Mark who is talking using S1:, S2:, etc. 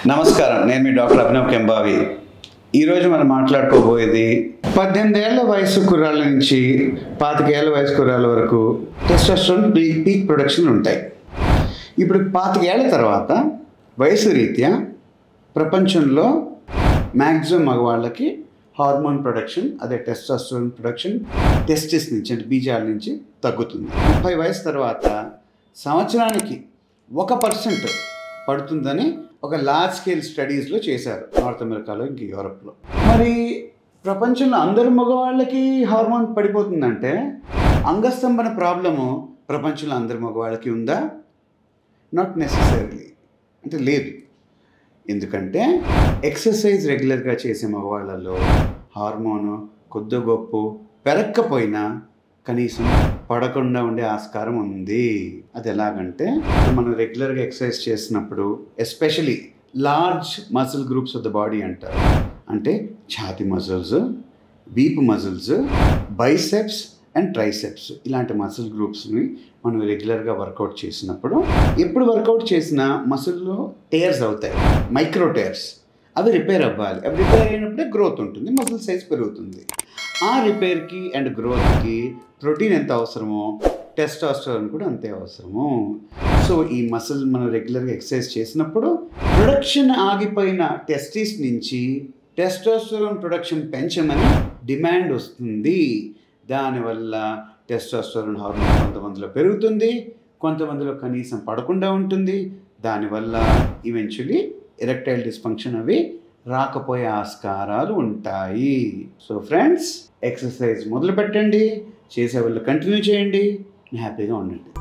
S1: నమస్కారం, నేను మీ డాక్టర్ అభినవ్ కెంబావి. ఈరోజు మనం మాట్లాడుకోబోయేది 18 ఏళ్ల వయసు కుర్రాళ్ళ నుంచి 25 ఏళ్ల వయసు కుర్రాళ్ళ వరకు టెస్టోస్టెరాన్ పీక్ ప్రొడక్షన్ ఉంటాయి. ఇప్పుడు 25 ఏళ్ల తర్వాత వయసు రీత్యా ప్రపంచంలో మ్యాక్సిమం మగవాళ్ళకి హార్మోన్ ప్రొడక్షన్, అదే టెస్టోస్టెరాన్ ప్రొడక్షన్ టెస్టిస్ నుంచి అంటే బీజాల నుంచి తగ్గుతుంది. 30 వయసు తర్వాత సంవత్సరానికి 1% పడుతుందని ఒక లార్జ్ స్కేల్ స్టడీస్లో చేశారు, నార్త్ అమెరికాలో ఇంక యూరోప్లో. మరి ప్రపంచంలో అందరు మగవాళ్ళకి హార్మోన్ పడిపోతుందంటే అంగస్తంభన ప్రాబ్లము ప్రపంచంలో అందరు మగవాళ్ళకి ఉందా? నాట్ నెసెసరీలీ, అంటే లేదు. ఎందుకంటే ఎక్సర్సైజ్ రెగ్యులర్గా చేసే మగవాళ్ళలో హార్మోను కొద్ది గొప్ప పెరక్కపోయినా కనీసం పడకుండా ఉండే ఆస్కారం ఉంది. అది ఎలాగంటే, మనం రెగ్యులర్గా ఎక్సర్సైజ్ చేసినప్పుడు especially large muscle groups of the body అంటారు, అంటే ఛాతీ మజిల్స్, వీపు మజిల్స్, బైసెప్స్ అండ్ ట్రైసెప్స్, ఇలాంటి మజిల్ గ్రూప్స్ని మనం రెగ్యులర్గా వర్కౌట్ చేసినప్పుడు, ఎప్పుడు వర్కౌట్ చేసినా మజిల్లో టేర్స్ అవుతాయి, మైక్రో టేర్స్. అవి రిపేర్ అవ్వాలి. అవి రిపేర్ అయినప్పుడే గ్రోత్ ఉంటుంది, మజిల్ సైజ్ పెరుగుతుంది. ఆ రిపేర్కి అండ్ గ్రోత్కి ప్రోటీన్ ఎంత అవసరమో టెస్టోస్టెరాన్ కూడా అంతే అవసరము. సో ఈ మసిల్ మనం రెగ్యులర్గా ఎక్సర్సైజ్ చేసినప్పుడు ప్రొడక్షన్ ఆగిపోయిన టెస్టిస్ నుంచి టెస్టోస్టెరాన్ ప్రొడక్షన్ పెంచమని డిమాండ్ వస్తుంది. దానివల్ల టెస్టోస్టెరాన్ హార్మోన్ కొంతమందిలో పెరుగుతుంది, కొంతమందిలో కనీసం పడకుండా ఉంటుంది. దానివల్ల ఈవెన్చువలీ ఎరెక్టైల్ డిస్ఫంక్షన్ అవి రాకపోయే ఆస్కారాలు ఉంటాయి. సో ఫ్రెండ్స్, ఎక్సర్సైజ్ మొదలు పెట్టండి, చేసే వాళ్ళు కంటిన్యూ చేయండి, హ్యాపీగా ఉండండి.